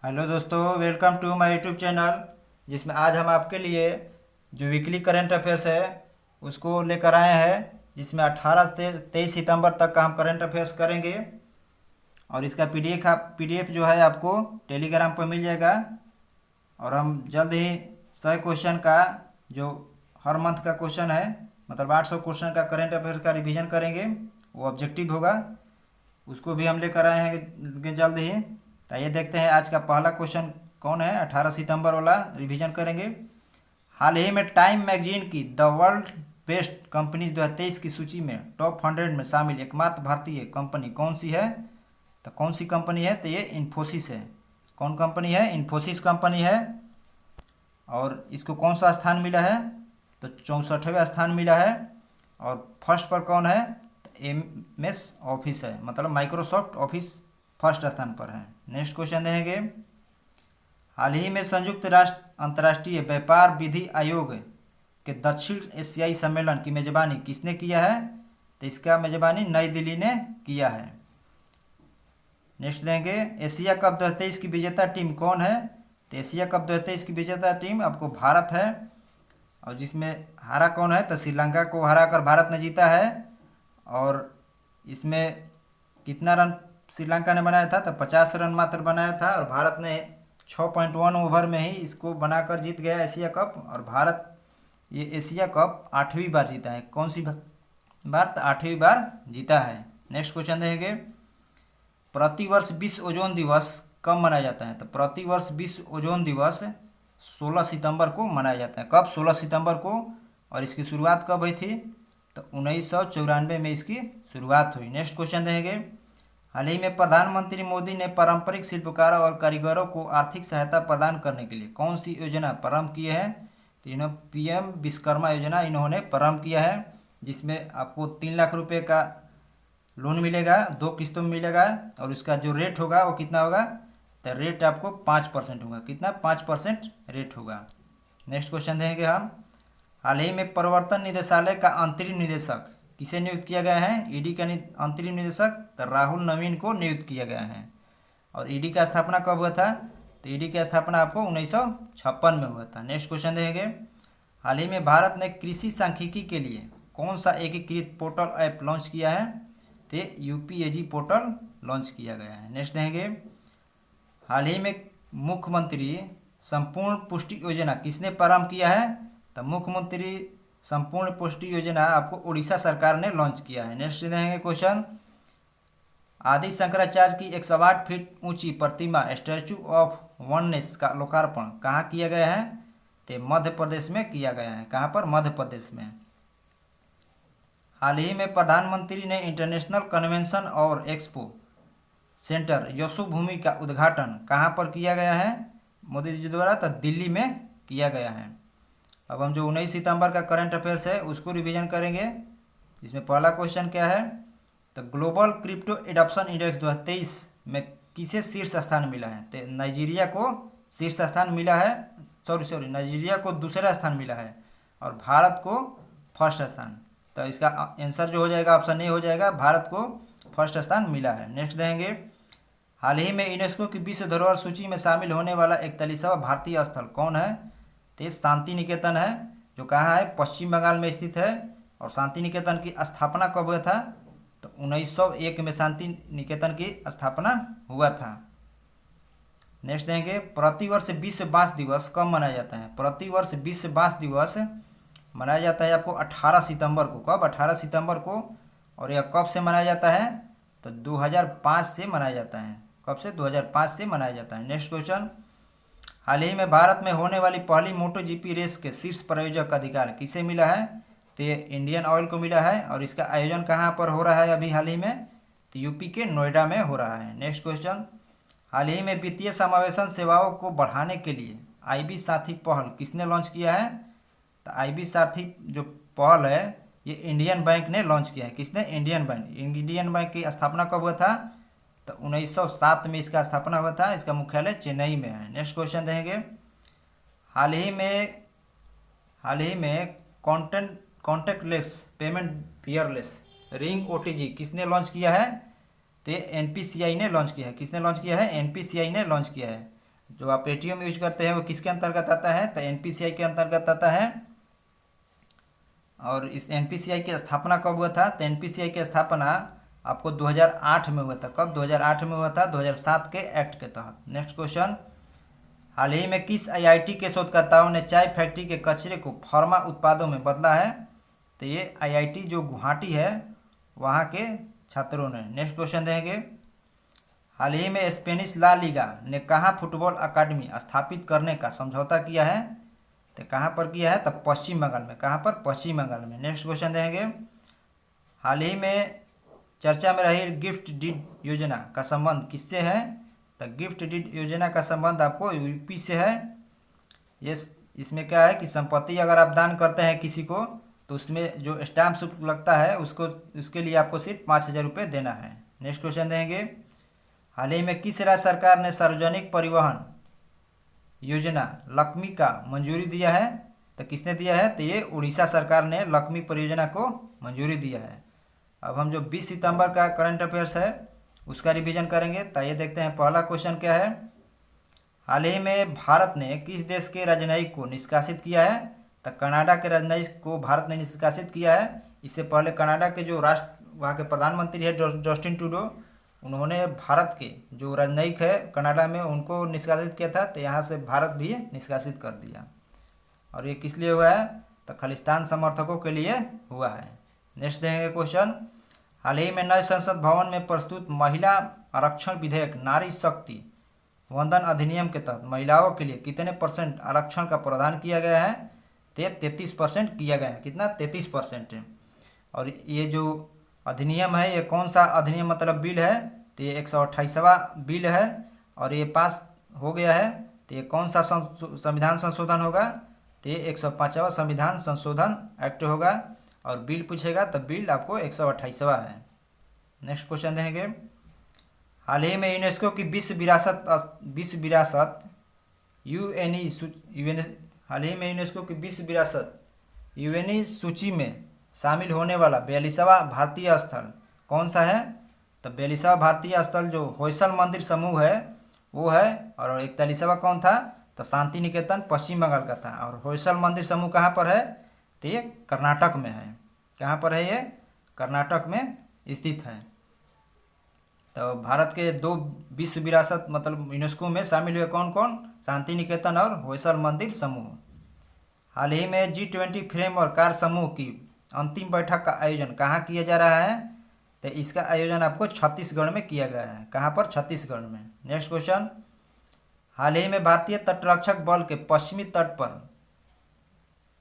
Hello दोस्तों, welcome to my YouTube channel. जिसमें आज हम आपके लिए जो वीकली करंट अफेयर्स है उसको लेकर आए हैं। जिसमें 18 से 23 सितंबर तक का हम करंट अफेयर्स करेंगे। और इसका पीडीएफ जो है आपको टेलीग्राम पर मिल जाएगा। और हम जल्द ही 100 क्वेश्चन का जो हर मंथ का क्वेश्चन है, मतलब 800 क्वेश्चन का करंट अफेयर्स का रिवीजन करेंगे। वो ऑब्जेक्टिव होगा, उसको भी हम लेकर आए हैं जल्द ही। तो ये देखते हैं आज का पहला क्वेश्चन कौन है। 18 सितंबर वाला रिवीजन करेंगे। हाल ही में टाइम मैगजीन की द वर्ल्ड बेस्ट कंपनीज 2023 की सूची में टॉप 100 में शामिल एकमात्र भारतीय कंपनी कौन सी है? तो कौन सी कंपनी है? तो ये इन्फोसिस है। कौन कंपनी है? इन्फोसिस कंपनी है। और इसको कौन सा स्थान मिला है? तो 64वें स्थान मिला है। और फर्स्ट पर कौन है? एम एस ऑफिस है, मतलब माइक्रोसॉफ्ट ऑफिस फर्स्ट स्थान पर है। नेक्स्ट क्वेश्चन देंगे। हाल ही में संयुक्त राष्ट्र अंतर्राष्ट्रीय व्यापार विधि आयोग के दक्षिण एशियाई सम्मेलन की मेजबानी किसने किया है? तो इसका मेजबानी नई दिल्ली ने किया है। नेक्स्ट देंगे, एशिया कप 2023 की विजेता टीम कौन है? तो एशिया कप 2023 की विजेता टीम आपको भारत है। और जिसमें हारा कौन है? तो श्रीलंका को हराकर भारत ने जीता है। और इसमें कितना रन श्रीलंका ने बनाया था? तो 50 रन मात्र बनाया था। और भारत ने 6.1 ओवर में ही इसको बनाकर जीत गया एशिया कप। और भारत ये एशिया कप 8वीं बार जीता है। कौन सी बार? तो 8वीं बार जीता है। नेक्स्ट क्वेश्चन देंगे, प्रतिवर्ष विश्व ओजोन दिवस कब मनाया जाता है? तो प्रतिवर्ष विश्व ओजोन दिवस 16 सितंबर को मनाया जाता है। कब? 16 सितंबर को। और इसकी शुरुआत कब हुई थी? तो 1994 में इसकी शुरुआत हुई। नेक्स्ट क्वेश्चन देंगे, हाल ही में प्रधानमंत्री मोदी ने पारंपरिक शिल्पकारों और कारीगरों को आर्थिक सहायता प्रदान करने के लिए कौन सी योजना प्रारंभ की है? तो इन्होंने पीएम विश्वकर्मा योजना इन्होंने प्रारंभ किया है। जिसमें आपको 3 लाख रुपए का लोन मिलेगा, 2 किस्तों में मिलेगा। और उसका जो रेट होगा वो कितना होगा? तो रेट आपको 5% होगा। कितना? 5% रेट होगा। नेक्स्ट क्वेश्चन देंगे हम, हाल ही में प्रवर्तन निदेशालय का अंतरिम निदेशक किसे नियुक्त किया गया है? ईडी का अंतरिम निदेशक तो राहुल नवीन को नियुक्त किया गया है। और ईडी का स्थापना कब हुआ था? तो ईडी की स्थापना आपको 1956 में हुआ था। नेक्स्ट क्वेश्चन देंगे, हाल ही में भारत ने कृषि सांख्यिकी के लिए कौन सा एकीकृत पोर्टल ऐप लॉन्च किया है? तो यूपीएजी पोर्टल लॉन्च किया गया है। नेक्स्ट देंगे, हाल ही में मुख्यमंत्री संपूर्ण पुष्टि योजना किसने प्रारंभ किया है? तो मुख्यमंत्री संपूर्ण पुष्टि योजना आपको उड़ीसा सरकार ने लॉन्च किया है। नेक्स्ट देंगे क्वेश्चन, आदि शंकराचार्य की 108 फीट ऊंची प्रतिमा स्टैचू ऑफ वननेस का लोकार्पण कहाँ किया गया है? तो मध्य प्रदेश में किया गया है। कहाँ पर? मध्य प्रदेश में। हाल ही में प्रधानमंत्री ने इंटरनेशनल कन्वेंशन और एक्सपो सेंटर यशोभूमि का उद्घाटन कहाँ पर किया गया है मोदी जी द्वारा? तो दिल्ली में किया गया है। अब हम जो 19 सितंबर का करंट अफेयर्स है उसको रिवीजन करेंगे। इसमें पहला क्वेश्चन क्या है? तो ग्लोबल क्रिप्टो एडॉप्शन इंडेक्स 2023 में किसे शीर्ष स्थान मिला है? तो नाइजीरिया को शीर्ष स्थान मिला है। सॉरी नाइजीरिया को दूसरा स्थान मिला है और भारत को फर्स्ट स्थान। तो इसका आंसर जो हो जाएगा ऑप्शन ए हो जाएगा, भारत को फर्स्ट स्थान मिला है। नेक्स्ट देंगे, हाल ही में यूनेस्को की विश्व धरोहर सूची में शामिल होने वाला 41वां भारतीय स्थल कौन है? तो शांति निकेतन है, जो कहाँ है? पश्चिम बंगाल में स्थित है। और शांति निकेतन की स्थापना कब हुआ था? तो 1901 में शांति निकेतन की स्थापना हुआ था। नेक्स्ट देंगे, प्रतिवर्ष विश्व बांस दिवस कब मनाया जाता है? प्रतिवर्ष विश्व बांस दिवस मनाया जाता है आपको 18 सितंबर को। कब? 18 सितंबर को। और यह कब से मनाया जाता है? तो 2005 से मनाया जाता है। कब से? 2005 से मनाया जाता है। नेक्स्ट क्वेश्चन, हाल ही में भारत में होने वाली पहली मोटो जीपी रेस के शीर्ष प्रायोजक का अधिकार किसे मिला है? तो ये इंडियन ऑयल को मिला है। और इसका आयोजन कहाँ पर हो रहा है अभी हाल ही में? तो यूपी के नोएडा में हो रहा है। नेक्स्ट क्वेश्चन, हाल ही में वित्तीय समावेशन सेवाओं को बढ़ाने के लिए आईबी साथी पहल किसने लॉन्च किया है? तो आईबी साथी जो पहल है ये इंडियन बैंक ने लॉन्च किया है। किसने? Indian bank. इंडियन बैंक की स्थापना कब हुआ था? तो 1907 में इसका स्थापना हुआ था। इसका मुख्यालय चेन्नई में है। नेक्स्ट क्वेश्चन देंगे, हाल ही में contactless payment Peerless ring OTG किसने लॉन्च किया है? तो एनपीसीआई ने लॉन्च किया है। किसने लॉन्च किया है? एनपीसीआई ने लॉन्च किया है। जो आप पेटीएम यूज करते हैं वो किसके अंतर्गत आता है? तो एनपीसीआई के अंतर्गत आता है। और इस एनपीसीआई की स्थापना कब हुआ था? तो एनपीसीआई की स्थापना आपको 2008 में हुआ था। कब? 2008 में हुआ था, 2007 के एक्ट के तहत। नेक्स्ट क्वेश्चन, हाल ही में किस आईआईटी के शोधकर्ताओं ने चाय फैक्ट्री के कचरे को फार्मा उत्पादों में बदला है? तो ये आईआईटी जो गुवाहाटी है वहाँ के छात्रों ने। नेक्स्ट क्वेश्चन देंगे, हाल ही में स्पेनिश ला लीगा ने कहाँ फुटबॉल अकादमी स्थापित करने का समझौता किया है? तो कहाँ पर किया है? तो पश्चिम बंगाल में। कहाँ पर? पश्चिम बंगाल में। नेक्स्ट क्वेश्चन देंगे, हाल ही में चर्चा में रही गिफ्ट डीड योजना का संबंध किससे है? तो गिफ्ट डीड योजना का संबंध आपको यूपी से है। ये इसमें क्या है कि संपत्ति अगर आप दान करते हैं किसी को तो उसमें जो स्टाम्प शुल्क लगता है उसके लिए आपको सिर्फ 5,000 रुपये देना है। नेक्स्ट क्वेश्चन देंगे, हाल ही में किस राज्य सरकार ने सार्वजनिक परिवहन योजना लक्ष्मी का मंजूरी दिया है? तो किसने दिया है? तो ये उड़ीसा सरकार ने लक्ष्मी परियोजना को मंजूरी दिया है। अब हम जो 20 सितंबर का करंट अफेयर्स है उसका रिवीजन करेंगे। तो ये देखते हैं, पहला क्वेश्चन क्या है, हाल ही में भारत ने किस देश के राजनयिक को निष्कासित किया है? तो कनाडा के राजनयिक को भारत ने निष्कासित किया है। इससे पहले कनाडा के जो वहाँ के प्रधानमंत्री है जस्टिन ट्रूडो, उन्होंने भारत के जो राजनयिक है कनाडा में उनको निष्कासित किया था। तो यहाँ से भारत भी निष्कासित कर दिया। और ये किस लिए हुआ है? तो खालिस्तान समर्थकों के लिए हुआ है। नेक्स्ट देखेंगे क्वेश्चन, हाल ही में नए संसद भवन में प्रस्तुत महिला आरक्षण विधेयक नारी शक्ति वंदन अधिनियम के तहत महिलाओं के लिए कितने % आरक्षण का प्रावधान किया गया है? तो 33% किया गया है। कितना? 33%। और ये जो अधिनियम है ये कौन सा अधिनियम मतलब बिल है? तो ये 128वां बिल है और ये पास हो गया है। तो ये कौन सा संविधान संशोधन होगा? तो ये 105वां संविधान संशोधन एक्ट होगा। और बिल पूछेगा तो बिल आपको 128वां है। नेक्स्ट क्वेश्चन देंगे, हाल ही में यूनेस्को की विश्व विरासत हाल ही में यूनेस्को की विश्व विरासत यूएनई सूची में शामिल होने वाला 42वां भारतीय स्थल कौन सा है? तो 42वां भारतीय स्थल जो होयसल मंदिर समूह है वो है। और 41वां कौन था? तो शांति निकेतन पश्चिम बंगाल का था। और होयसल मंदिर समूह कहाँ पर है? तो ये कर्नाटक में है। कहाँ पर है? ये कर्नाटक में स्थित है। तो भारत के 2 विश्व विरासत मतलब यूनेस्को में शामिल हुए कौन कौन? शांति निकेतन और होयसल मंदिर समूह। हाल ही में G20 फ्रेमवर्क कार्य समूह की अंतिम बैठक का आयोजन कहाँ किया जा रहा है? तो इसका आयोजन आपको छत्तीसगढ़ में किया गया है। कहाँ पर? छत्तीसगढ़ में। नेक्स्ट क्वेश्चन, हाल ही में भारतीय तटरक्षक बल के पश्चिमी तट पर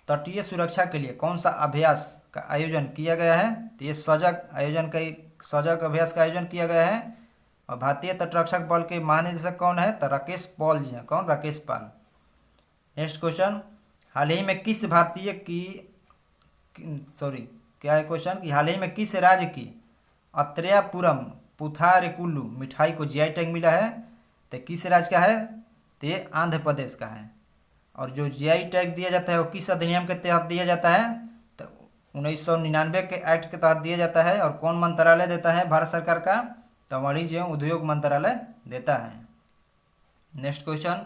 तटीय सुरक्षा के लिए कौन सा अभ्यास का आयोजन किया गया है? तो ये सजग अभ्यास का आयोजन किया गया है। और भारतीय तटरक्षक बल के महानिदेशक कौन है? तो राकेश पॉल जी हैं। कौन? राकेश पाल। नेक्स्ट क्वेश्चन, हाल ही में किस भारतीय की क्या है क्वेश्चन कि हाल ही में किस राज्य की अत्रेयापुरम पुथारेकुल्लू मिठाई को जीआई टैग मिला है? तो किस राज्य का है? तो ये आंध्र प्रदेश का है। और जो जीआई टैग दिया जाता है वो किस अधिनियम के तहत दिया जाता है? तो 1999 के एक्ट के तहत दिया जाता है। और कौन मंत्रालय देता है भारत सरकार का? तो वाणिज्य एवं उद्योग मंत्रालय देता है। नेक्स्ट क्वेश्चन,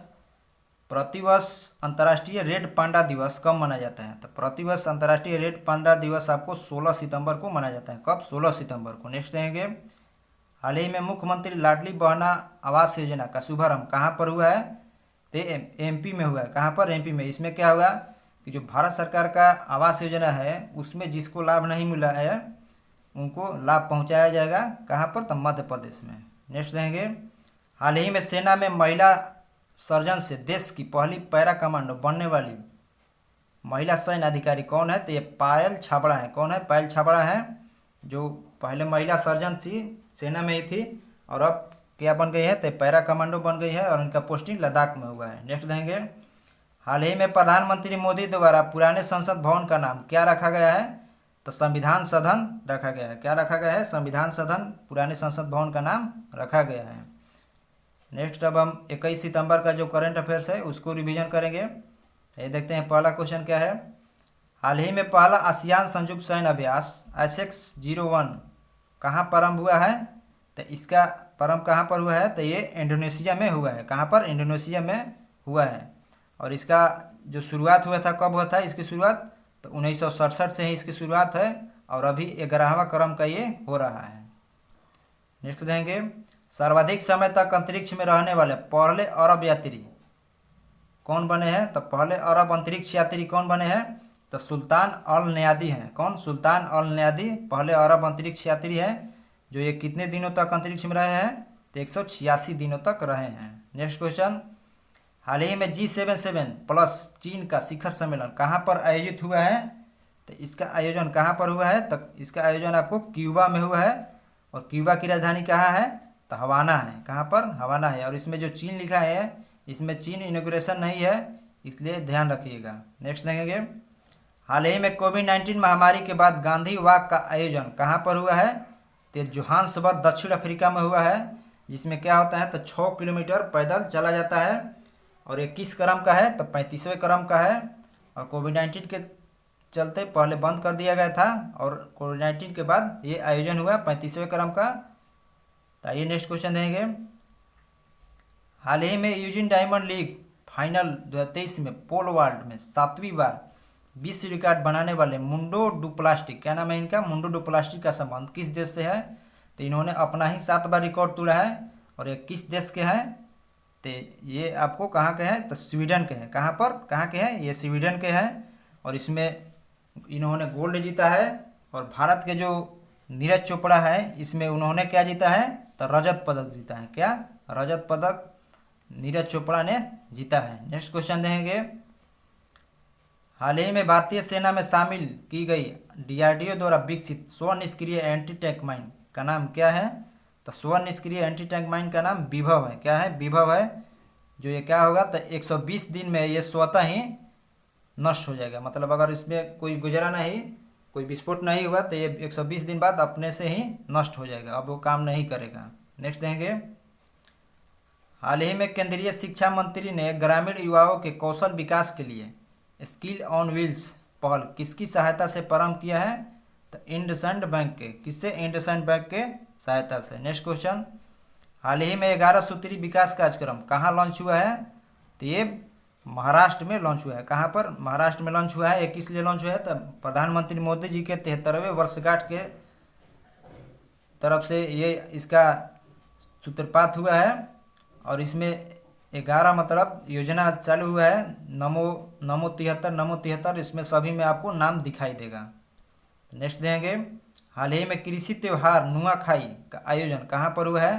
प्रतिवर्ष अंतर्राष्ट्रीय रेड पांडा दिवस कब मनाया जाता है? तो प्रतिवर्ष अंतर्राष्ट्रीय रेड पांडा दिवस आपको 16 सितंबर को मनाया जाता है। कब? 16 सितंबर को। नेक्स्ट देंगे, हाल ही में मुख्यमंत्री लाडली बहना आवास योजना का शुभारंभ कहाँ पर हुआ है? तो एमपी में हुआ है। कहाँ पर? एमपी में। इसमें क्या होगा कि जो भारत सरकार का आवास योजना है उसमें जिसको लाभ नहीं मिला है उनको लाभ पहुँचाया जाएगा। कहाँ पर? तो मध्य प्रदेश में। नेक्स्ट देंगे, हाल ही में सेना में महिला सर्जन से देश की पहली पैरा कमांडो बनने वाली महिला सैन्य अधिकारी कौन है? तो ये पायल छाबड़ा है। कौन है? पायल छाबड़ा है, जो पहले महिला सर्जन थी, सेना में ही थी और अब क्या बन गई है? तो पैरा कमांडो बन गई है और उनका पोस्टिंग लद्दाख में हुआ है। नेक्स्ट देंगे, हाल ही में प्रधानमंत्री मोदी द्वारा पुराने संसद भवन का नाम क्या रखा गया है? तो संविधान सदन रखा गया है। क्या रखा गया है? संविधान सदन पुराने संसद भवन का नाम रखा गया है। नेक्स्ट अब हम 21 सितंबर का जो करंट अफेयर्स है उसको रिवीजन करेंगे। ये देखते हैं, पहला क्वेश्चन क्या है, हाल ही में पहला आसियान संयुक्त सैन्य अभ्यास ASEX-01 कहाँ प्रारंभ हुआ है? तो इसका प्रारंभ कहाँ पर हुआ है? तो ये इंडोनेशिया में हुआ है। कहाँ पर? इंडोनेशिया में हुआ है। और इसका जो शुरुआत हुआ था, कब हुआ था इसकी शुरुआत? तो 1967 से ही इसकी शुरुआत है और अभी 11वां क्रम का ये हो रहा है। नेक्स्ट देंगे, सर्वाधिक समय तक अंतरिक्ष में रहने वाले पहले अरब यात्री कौन बने हैं? तो पहले अरब अंतरिक्ष यात्री कौन बने हैं? तो सुल्तान अल नयादी हैं। कौन? सुल्तान अल नयादी पहले अरब अंतरिक्ष यात्री हैं, जो ये कितने दिनों तक अंतरिक्ष में रहे हैं? तो 186 दिनों तक रहे हैं। नेक्स्ट क्वेश्चन, हाल ही में G77 प्लस चीन का शिखर सम्मेलन कहाँ पर आयोजित हुआ है? तो इसका आयोजन कहाँ पर हुआ है? तो इसका आयोजन आपको क्यूबा में हुआ है। और क्यूबा की राजधानी कहाँ है? तो हवाना है। कहाँ पर? हवाना है। और इसमें जो चीन लिखा है, इसमें चीन इनॉग्रेशन नहीं है, इसलिए ध्यान रखिएगा। नेक्स्ट देखेंगे, हाल ही में कोविड-19 महामारी के बाद गांधी वॉक का आयोजन कहाँ पर हुआ है? तो जोहान्सबर्ग दक्षिण अफ्रीका में हुआ है, जिसमें क्या होता है? तो 6 किलोमीटर पैदल चला जाता है और ये किस क्रम का है? तो 35वें क्रम का है। और कोविड-19 के चलते पहले बंद कर दिया गया था और कोविड-19 के बाद ये आयोजन हुआ 35वें क्रम का। तो आइए नेक्स्ट क्वेश्चन देंगे, हाल ही में यूजिन डायमंड लीग फाइनल 2023 में पोल वॉल्ट में 7वीं बार विश्व रिकॉर्ड बनाने वाले मुंडो डुप्लास्टिक, क्या नाम है इनका? मुंडो डुप्लास्टिक का संबंध किस देश से है? तो इन्होंने अपना ही 7 बार रिकॉर्ड तोड़ा है। और ये किस देश के हैं? तो ये आपको कहाँ के हैं? तो स्वीडन के हैं। कहाँ पर? कहाँ के हैं? ये स्वीडन के हैं। और इसमें इन्होंने गोल्ड जीता है। और भारत के जो नीरज चोपड़ा है, इसमें उन्होंने क्या जीता है? तो रजत पदक जीता है। क्या? रजत पदक नीरज चोपड़ा ने जीता है। नेक्स्ट क्वेश्चन देंगे, हाल ही में भारतीय सेना में शामिल की गई DRDO द्वारा विकसित स्व निष्क्रिय एंटी टैंक माइन का नाम क्या है? तो स्व निष्क्रिय एंटी टैंक माइन का नाम विभव है। क्या है? विभव है। जो ये क्या होगा? तो 120 दिन में ये स्वतः ही नष्ट हो जाएगा। मतलब अगर इसमें कोई गुजरा नहीं, कोई विस्फोट नहीं हुआ, तो ये 120 दिन बाद अपने से ही नष्ट हो जाएगा, अब वो काम नहीं करेगा। नेक्स्ट देंगे, हाल ही में केंद्रीय शिक्षा मंत्री ने ग्रामीण युवाओं के कौशल विकास के लिए स्किल ऑन व्हील्स पहल किसकी सहायता से प्रारंभ किया है? तो इंडसइंड बैंक के। किससे? इंडसइंड बैंक के सहायता से। नेक्स्ट क्वेश्चन, हाल ही में 11 सूत्री विकास कार्यक्रम कहाँ लॉन्च हुआ है? तो ये महाराष्ट्र में लॉन्च हुआ है। कहाँ पर? महाराष्ट्र में लॉन्च हुआ है। ये किस लिए लॉन्च हुआ है? तो प्रधानमंत्री मोदी जी के 73वें वर्षगांठ के तरफ से ये इसका सूत्रपात हुआ है। और इसमें 11 मतलब योजना चालू हुआ है। नमो 73 इसमें सभी में आपको नाम दिखाई देगा। नेक्स्ट देंगे, हाल ही में कृषि त्यौहार नुआखाई का आयोजन कहाँ पर हुआ है?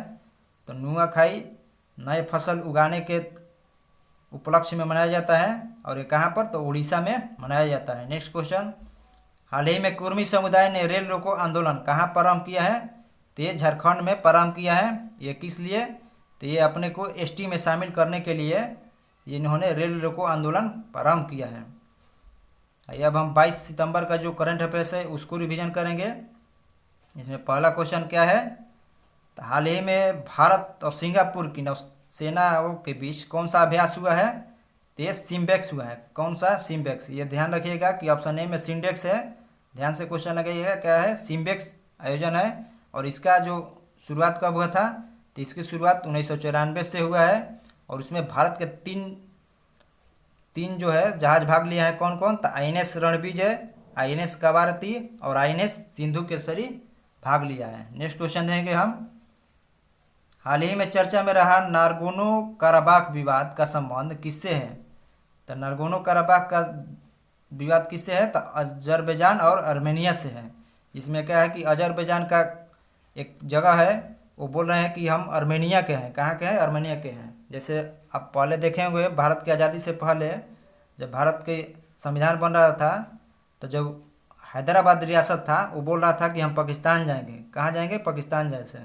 तो नुआखाई नए फसल उगाने के उपलक्ष्य में मनाया जाता है। और ये कहाँ पर? तो उड़ीसा में मनाया जाता है। नेक्स्ट क्वेश्चन, हाल ही में कुर्मी समुदाय ने रेल रोको आंदोलन कहाँ प्रारंभ किया है? तो ये झारखंड में प्रारंभ किया है। ये किस लिए? तो ये अपने को ST में शामिल करने के लिए इन्होंने रेल रोको आंदोलन प्रारंभ किया है। आइए अब हम 22 सितंबर का जो करंट अफेयर्स है उसको रिवीजन करेंगे। इसमें पहला क्वेश्चन क्या है? तो हाल ही में भारत और सिंगापुर की नौसेनाओं के बीच कौन सा अभ्यास हुआ है? तो ये सिम्बेक्स हुआ है। कौन सा? सिम्बेक्स। ये ध्यान रखिएगा कि ऑप्शन ए में सिंडेक्स है। ध्यान से क्वेश्चन लगाइएगा, क्या है? सिम्बेक्स आयोजन है। और इसका जो शुरुआत कब हुआ था? तो इसकी शुरुआत 1994 से हुआ है। और उसमें भारत के तीन जो है जहाज भाग लिया है। कौन कौन? तो INS रणविजय, INS कवारती और INS सिंधु केसरी भाग लिया है। नेक्स्ट क्वेश्चन देंगे हम, हाल ही में चर्चा में रहा नागोर्नो काराबाख विवाद का संबंध किससे है? तो नागोर्नो काराबाख का विवाद किससे है? तो अजरबैजान और आर्मेनिया से है। इसमें क्या है कि अजरबैजान का एक जगह है, वो बोल रहे हैं कि हम आर्मेनिया के हैं। कहाँ के हैं? आर्मेनिया के हैं। जैसे आप पहले देखे हुए भारत की आज़ादी से पहले जब भारत के संविधान बन रहा था, तो जब हैदराबाद रियासत था, वो बोल रहा था कि हम पाकिस्तान जाएंगे। कहाँ जाएंगे? पाकिस्तान जैसे।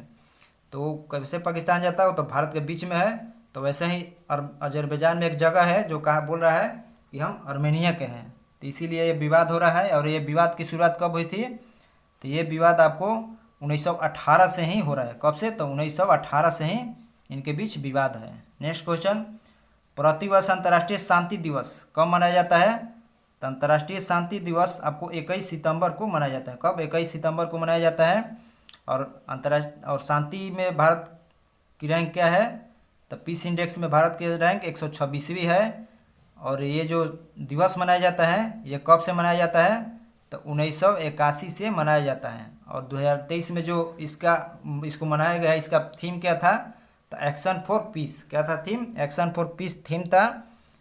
तो कैसे पाकिस्तान जाता हो? तो भारत के बीच में है। तो वैसे ही अजरबैजान में एक जगह है जो कहा बोल रहा है कि हम आर्मेनिया के हैं। तो इसीलिए ये विवाद हो रहा है। और ये विवाद की शुरुआत कब हुई थी? तो ये विवाद आपको 1918 से ही हो रहा है। कब से? तो 1918 से ही इनके बीच विवाद है। नेक्स्ट क्वेश्चन, प्रतिवर्ष अंतर्राष्ट्रीय शांति दिवस कब मनाया जाता है? तो अंतर्राष्ट्रीय शांति दिवस आपको 21 सितंबर को मनाया जाता है। कब? 21 सितंबर को मनाया जाता है। और शांति में भारत की रैंक क्या है? तो पीस इंडेक्स में भारत की रैंक 126वीं है। और ये जो दिवस मनाया जाता है ये कब से मनाया जाता है? तो 1981 से मनाया जाता है। और 2023 में जो इसको मनाया गया, इसका थीम क्या था? तो एक्शन फॉर पीस। क्या था theme? Action for piece theme था।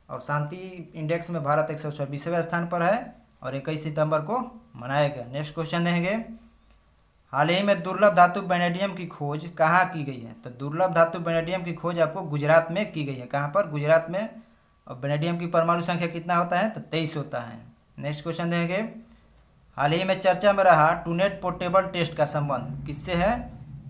और शांति इंडेक्स में भारत 126वें स्थान पर है और 21 सितंबर को मनाया गया। नेक्स्ट क्वेश्चन देंगे, हाल ही में दुर्लभ धातु वेनेडियम की खोज कहाँ की गई है? तो दुर्लभ धातु वेनेडियम की खोज आपको गुजरात में की गई है। कहाँ पर? गुजरात में। और वेनेडियम की परमाणु संख्या कितना होता है? तो 23 होता है। नेक्स्ट क्वेश्चन देंगे, हाल ही में चर्चा में रहा टूनेट पोर्टेबल टेस्ट का संबंध किससे है?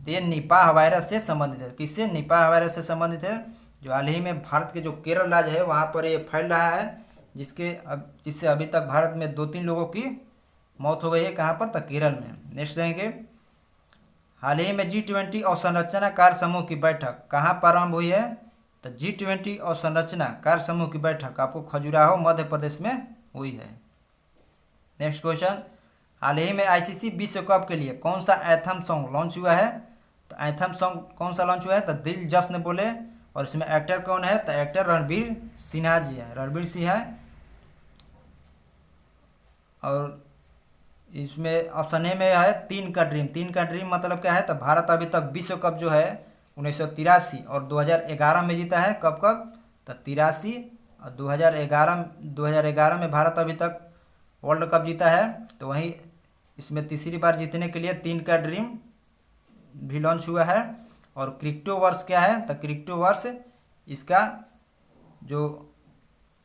तो ये निपाह वायरस से संबंधित है। किससे? निपाह वायरस से संबंधित है, जो हाल ही में भारत के जो केरल राज्य है वहाँ पर ये फैल रहा है, जिससे अभी तक भारत में 2-3 लोगों की मौत हो गई है। कहाँ पर? तो केरल में। नेक्स्ट देंगे, हाल ही में G20 अवसंरचना कार्य समूह की बैठक कहाँ प्रारंभ हुई है? तो G20 अवसंरचना कार्य समूह की बैठक आपको खजुराहो मध्य प्रदेश में हुई है। नेक्स्ट क्वेश्चन, हाल ही में ICC विश्व कप के लिए कौन सा एंथम सॉन्ग लॉन्च हुआ है? तो एंथम सॉन्ग कौन सा लॉन्च हुआ है? तो दिल जश्न बोले। और इसमें एक्टर कौन है? तो एक्टर रणवीर सिन्हा जी है, रणवीर सिंह है। और इसमें ऑप्शन ए में है तीन का ड्रीम। तीन का ड्रीम मतलब क्या है? तो भारत अभी तक विश्व कप जो है 1983 और 2011 में जीता है। कब कब? तो 83 और 2011 में भारत अभी तक वर्ल्ड कप जीता है। तो वहीं इसमें तीसरी बार जीतने के लिए तीन का ड्रीम भी लॉन्च हुआ है। और क्रिप्टो वर्ष क्या है? तो क्रिप्टो वर्ष इसका जो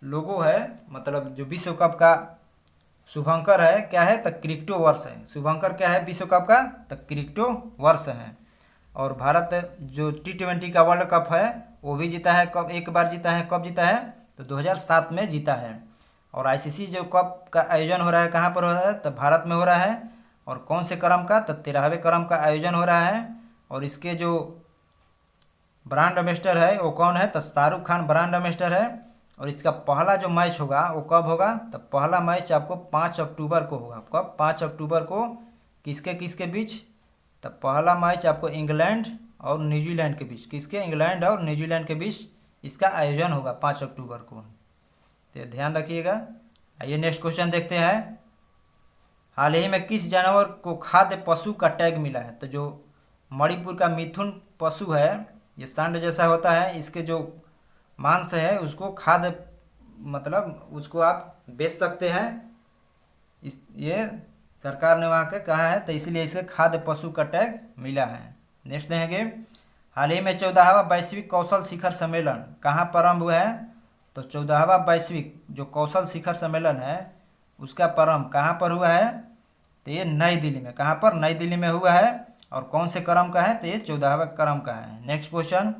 लोगो है, मतलब जो विश्व कप का शुभंकर है क्या है? तो क्रिप्टो वर्ष है। शुभंकर क्या है विश्व कप का? तो क्रिप्टो वर्ष है। और भारत जो T20 का वर्ल्ड कप है वो भी जीता है। कब? एक बार जीता है। कब जीता है? तो 2007 में जीता है। और ICC जो कप का आयोजन हो रहा है कहाँ पर हो रहा है? तो भारत में हो रहा है। और कौन से क्रम का? तो 13वें क्रम का आयोजन हो रहा है। और इसके जो ब्रांड एम्बेसडर है वो कौन है? तो शाहरुख खान ब्रांड एम्बेसडर है। और इसका पहला जो मैच होगा वो कब होगा? तो पहला मैच आपको 5 अक्टूबर को होगा। कब? 5 अक्टूबर को। किसके किसके बीच? तो पहला मैच आपको इंग्लैंड और न्यूजीलैंड के बीच। किसके? इंग्लैंड और न्यूजीलैंड के बीच इसका आयोजन होगा 5 अक्टूबर को। तो ध्यान रखिएगा। आइए नेक्स्ट क्वेश्चन देखते हैं, हाल ही में किस जानवर को खाद्य पशु का टैग मिला है? तो जो मणिपुर का मिथुन पशु है, ये सांड जैसा होता है, इसके जो मांस है उसको खाद्य, मतलब उसको आप बेच सकते हैं। ये सरकार ने वहाँ के कहा है, तो इसलिए इसे खाद्य पशु का टैग मिला है। नेक्स्ट देखेंगे, हाल ही में 14वां वैश्विक कौशल शिखर सम्मेलन कहाँ प्रारंभ हुआ है? तो 14वां वैश्विक जो कौशल शिखर सम्मेलन है उसका प्रारंभ कहाँ पर हुआ है? तो ये नई दिल्ली में। कहाँ पर? नई दिल्ली में हुआ है। और कौन से क्रम का है? तो ये 14वें क्रम का है। नेक्स्ट क्वेश्चन,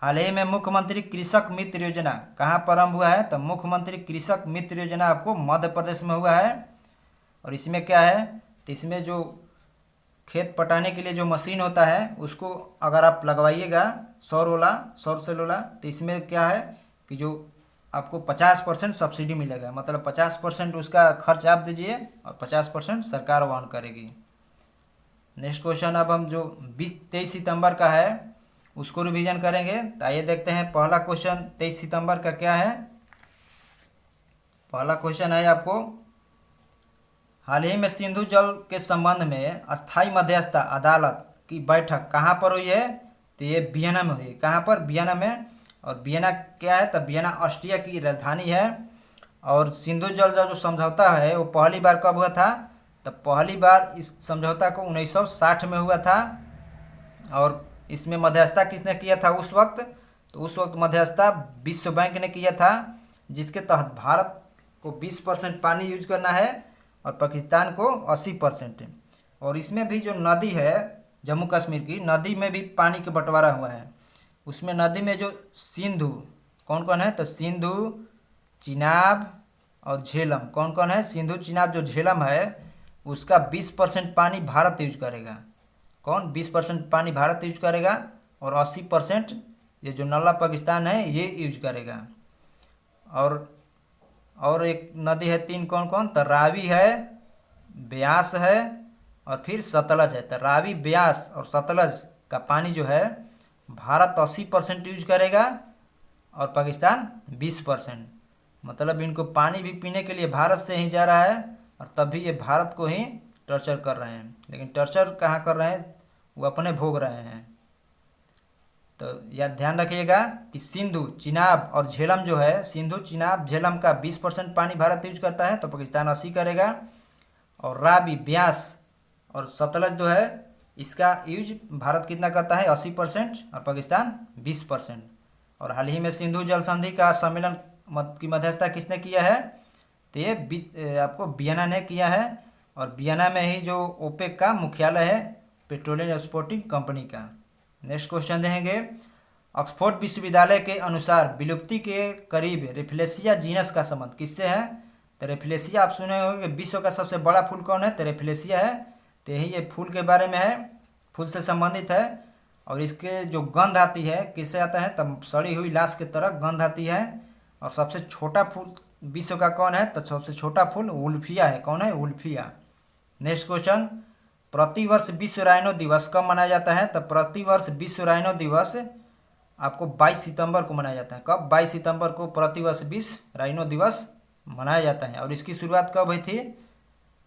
हाल ही में मुख्यमंत्री कृषक मित्र योजना कहाँ प्रारंभ हुआ है? तो मुख्यमंत्री कृषक मित्र योजना आपको मध्य प्रदेश में हुआ है। और इसमें क्या है? तो इसमें जो खेत पटाने के लिए जो मशीन होता है उसको अगर आप लगवाइएगा सौर सेलुला, तो इसमें क्या है कि जो आपको 50% सब्सिडी मिलेगा। मतलब 50% उसका खर्च आप दीजिए और 50% सरकार वहन करेगी। नेक्स्ट क्वेश्चन, अब हम जो 23 सितंबर का है उसको रिवीजन करेंगे। तो आइए देखते हैं पहला क्वेश्चन 23 सितंबर का क्या है। पहला क्वेश्चन है आपको, हाल ही में सिंधु जल के संबंध में अस्थाई मध्यस्थता अदालत की बैठक कहाँ पर हुई है? तो ये वियना में हुई। कहाँ पर? वियना में। और वियना क्या है? तो वियना ऑस्ट्रिया की राजधानी है। और सिंधु जल जो समझौता है वो पहली बार कब हुआ था? तो पहली बार इस समझौता को 1960 में हुआ था। और इसमें मध्यस्थता किसने किया था उस वक्त? तो उस वक्त मध्यस्थता विश्व बैंक ने किया था, जिसके तहत भारत को 20% पानी यूज करना है और पाकिस्तान को 80%। और इसमें भी जो नदी है जम्मू कश्मीर की, नदी में भी पानी का बंटवारा हुआ है। उसमें नदी में जो सिंधु कौन कौन है? तो सिंधु, चिनाब और झेलम। कौन कौन है? सिंधु, चिनाब जो झेलम है उसका 20% पानी भारत यूज करेगा। कौन? 20% पानी भारत यूज करेगा और 80% ये जो नल्ला पाकिस्तान है ये यूज करेगा। और एक नदी है 3, कौन कौन? तो रावी है, ब्यास है और फिर सतलज है। तो रावी, ब्यास और सतलज का पानी जो है भारत 80% यूज करेगा और पाकिस्तान 20%। मतलब इनको पानी भी पीने के लिए भारत से ही जा रहा है और तब भी ये भारत को ही टॉर्चर कर रहे हैं। लेकिन टॉर्चर कहाँ कर रहे हैं, वो अपने भोग रहे हैं। तो यह ध्यान रखिएगा कि सिंधु, चिनाब और झेलम जो है, सिंधु, चिनाब, झेलम का 20% पानी भारत यूज करता है तो पाकिस्तान 80 करेगा। और रावी, ब्यास और सतलज जो है इसका यूज भारत कितना करता है, 80% और पाकिस्तान 20%। और हाल ही में सिंधु जल संधि का सम्मेलन की मध्यस्थता किसने किया है, तो ये आपको वियना ने किया है। और वियना में ही जो ओपेक का मुख्यालय है, पेट्रोलियम एक्सपोर्टिंग कंपनी का। नेक्स्ट क्वेश्चन देंगे, ऑक्सफोर्ड विश्वविद्यालय के अनुसार विलुप्ति के करीब रेफलेसिया जीनस का संबंध किससे है, तो रेफलेसिया आप सुने होंगे विश्व का सबसे बड़ा फूल कौन है, तो रेफलेसिया है। तो यही ये फूल के बारे में है, फूल से संबंधित है। और इसके जो गंध आती है किससे आता है, तब सड़ी हुई लाश की तरह गंध आती है। और सबसे छोटा फूल विश्व का कौन है, तो सबसे छोटा फूल वुल्फिया है। कौन है, वुल्फिया। नेक्स्ट क्वेश्चन, प्रतिवर्ष विश्व राइनो दिवस कब मनाया जाता है, तो प्रतिवर्ष विश्व राइनो दिवस आपको 22 सितंबर को मनाया जाता है। कब, 22 सितंबर को प्रतिवर्ष विश्व राइनो दिवस मनाया जाता है। और इसकी शुरुआत कब हुई थी,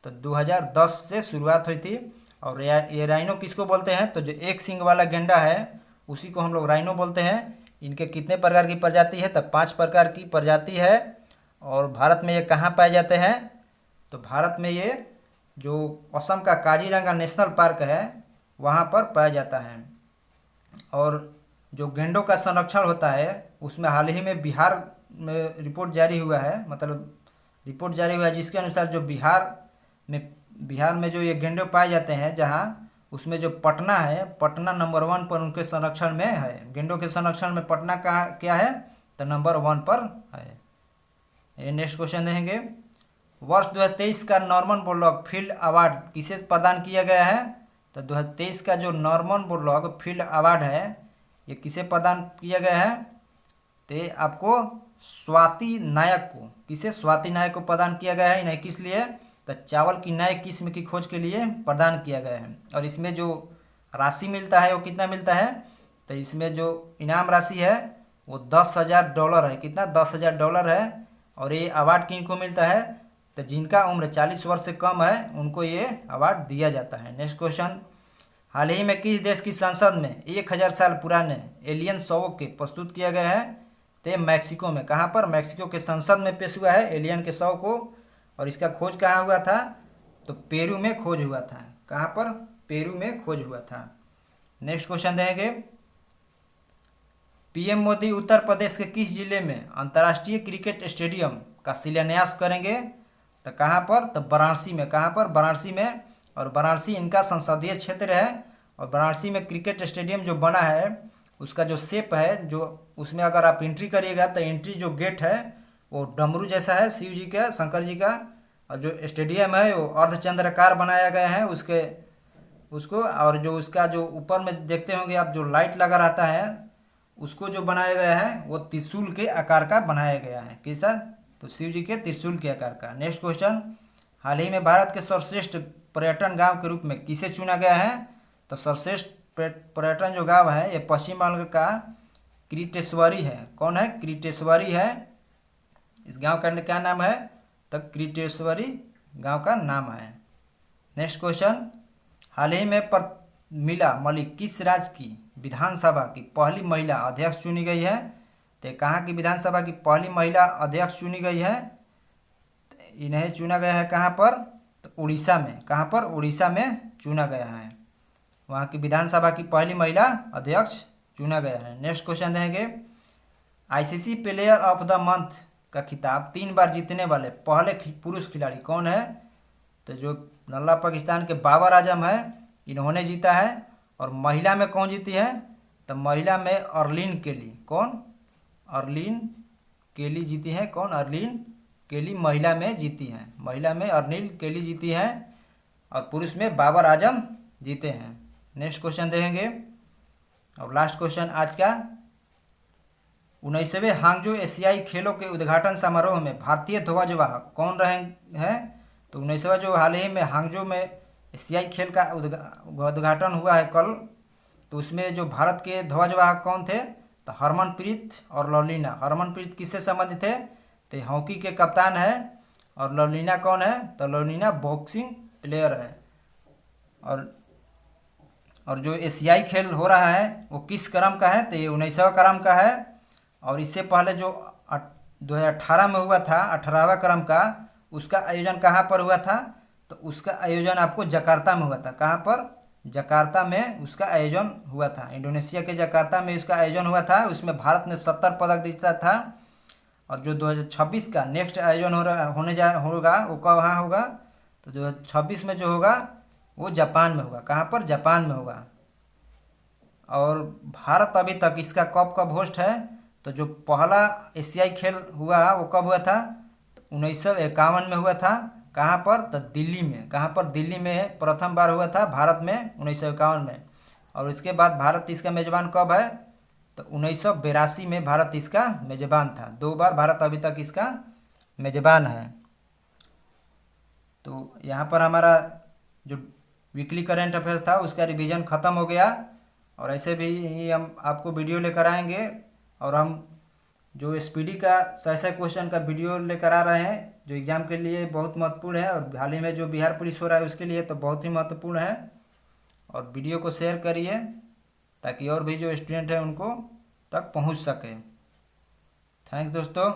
तो 2010 से शुरुआत हुई थी। और ये राइनो किसको बोलते हैं, तो जो एक सींग वाला गेंडा है उसी को हम लोग राइनो बोलते हैं। इनके कितने प्रकार की प्रजाति है, तब 5 प्रकार की प्रजाति है। और भारत में ये कहाँ पाए जाते हैं, तो भारत में ये जो असम का काजीरंगा नेशनल पार्क है वहाँ पर पाया जाता है। और जो गेंडों का संरक्षण होता है उसमें हाल ही में बिहार में रिपोर्ट जारी हुआ है, मतलब रिपोर्ट जारी हुआ है जिसके अनुसार जो बिहार में जो ये गेंडे पाए जाते हैं जहाँ, उसमें जो पटना है, पटना नंबर 1 पर उनके संरक्षण में है। गेंडों के संरक्षण में पटना का क्या है, तो नंबर 1 पर है। ये नेक्स्ट क्वेश्चन देंगे, वर्ष 2023 का नॉर्मन बोरलॉग फील्ड अवार्ड किसे प्रदान किया गया है, तो 2023 का जो नॉर्मन बोरलॉग फील्ड अवार्ड है ये किसे प्रदान किया गया है, तो ये आपको स्वाति नायक को, किसे, स्वाति नायक को प्रदान किया गया है। इन्हें किस लिए, तो चावल की नए किस्म की खोज के लिए प्रदान किया गया है। और इसमें जो राशि मिलता है वो कितना मिलता है, तो इसमें जो इनाम राशि है वो $10,000 है। कितना, $10,000 है। और ये अवार्ड किनको मिलता है, तो जिनका उम्र 40 वर्ष से कम है उनको ये अवार्ड दिया जाता है। नेक्स्ट क्वेश्चन, हाल ही में किस देश की संसद में 1000 साल पुराने एलियन शवों के प्रस्तुत किया गया है, तो मैक्सिको में। कहाँ पर, मैक्सिको के संसद में पेश हुआ है एलियन के शव को। और इसका खोज कहाँ हुआ था, तो पेरू में खोज हुआ था। कहाँ पर, पेरू में खोज हुआ था। नेक्स्ट क्वेश्चन देंगे, पीएम मोदी उत्तर प्रदेश के किस जिले में अंतर्राष्ट्रीय क्रिकेट स्टेडियम का शिलान्यास करेंगे, तो कहाँ पर, तो वाराणसी में। कहाँ पर, वाराणसी में। और वाराणसी इनका संसदीय क्षेत्र है। और वाराणसी में क्रिकेट स्टेडियम जो बना है उसका जो शेप है, जो उसमें अगर आप एंट्री करिएगा तो एंट्री जो गेट है वो डमरू जैसा है, शिव जी का, शंकर जी का। और जो स्टेडियम है वो अर्धचंद्राकार बनाया गया है उसको। और जो उसका जो ऊपर में देखते होंगे आप, जो लाइट लगा रहता है उसको जो बनाया गया है वो त्रिशूल के आकार का बनाया गया है। कैसा, तो शिव जी के त्रिशूल के आकार का। नेक्स्ट क्वेश्चन, हाल ही में भारत के सर्वश्रेष्ठ पर्यटन गांव के रूप में किसे चुना गया है, तो सर्वश्रेष्ठ पर्यटन जो गांव है ये पश्चिम बंगाल का क्रीटेश्वरी है। कौन है, क्रीटेश्वरी है। इस गांव का क्या नाम है, तो क्रीटेश्वरी गांव का नाम है। नेक्स्ट क्वेश्चन, हाल ही में मीला मलिक किस राज्य की विधानसभा की पहली महिला अध्यक्ष चुनी गई है, तो कहाँ की विधानसभा की पहली महिला अध्यक्ष चुनी गई है, इन्हें चुना गया है कहाँ पर, तो उड़ीसा में। कहाँ पर, उड़ीसा में चुना गया है। वहाँ की विधानसभा की पहली महिला अध्यक्ष चुना गया है। नेक्स्ट क्वेश्चन देंगे, ICC player of the month का खिताब 3 बार जीतने वाले पहले पुरुष खिलाड़ी कौन है, तो जो नल्ला पाकिस्तान के बाबर आजम है इन्होंने जीता है। और महिला में कौन जीती है, तो महिला में अर्लिन केली। कौन, अर्लिन केली जीती है। कौन, अर्लिन केली महिला में जीती हैं। महिला में अर्लिन केली जीती है और पुरुष में बाबर आजम जीते हैं। नेक्स्ट क्वेश्चन देखेंगे और लास्ट क्वेश्चन आज का, 19वें हांगजो एशियाई खेलों के उद्घाटन समारोह में भारतीय ध्वजवाहक कौन रहे हैं, तो 19वां जो हाल ही में हांगजो में एशियाई खेल का उद्घाटन हुआ है कल, तो उसमें जो भारत के ध्वजवाहक कौन थे, तो हरमनप्रीत और लवलीना। हरमनप्रीत किससे संबंधित है, तो हॉकी के कप्तान है। और लवलीना कौन है, तो लवलीना बॉक्सिंग प्लेयर है। और जो एशियाई खेल हो रहा है वो किस क्रम का है, तो ये 19वां क्रम का है। और इससे पहले जो 2018 में हुआ था 18वां क्रम का, उसका आयोजन कहाँ पर हुआ था, तो उसका आयोजन आपको जकार्ता में हुआ था। कहाँ पर, जकार्ता में उसका आयोजन हुआ था। इंडोनेशिया के जकार्ता में इसका आयोजन हुआ था। उसमें भारत ने 70 पदक जीता था। और जो 2026 का नेक्स्ट आयोजन होगा वो कहाँ होगा, तो 2026 में जो होगा वो जापान में होगा। कहाँ पर, जापान में होगा। और भारत अभी तक इसका कब कब होस्ट है, तो जो पहला एशियाई खेल हुआ वो कब हुआ था, तो 1951 में हुआ था। कहाँ पर, तो दिल्ली में। कहाँ पर, दिल्ली में प्रथम बार हुआ था भारत में 1951 में। और इसके बाद भारत इसका मेजबान कब है, तो 1982 में भारत इसका मेजबान था। 2 बार भारत अभी तक इसका मेजबान है। तो यहाँ पर हमारा जो वीकली करंट अफेयर था उसका रिवीजन ख़त्म हो गया। और ऐसे भी हम आपको वीडियो लेकर आएंगे। और हम जो एसपीडी का 100 क्वेश्चन का वीडियो लेकर आ रहे हैं, जो एग्ज़ाम के लिए बहुत महत्वपूर्ण है। और हाल ही में जो बिहार पुलिस हो रहा है उसके लिए तो बहुत ही महत्वपूर्ण है। और वीडियो को शेयर करिए ताकि और भी जो स्टूडेंट हैं उनको तक पहुंच सके। थैंक्स दोस्तों।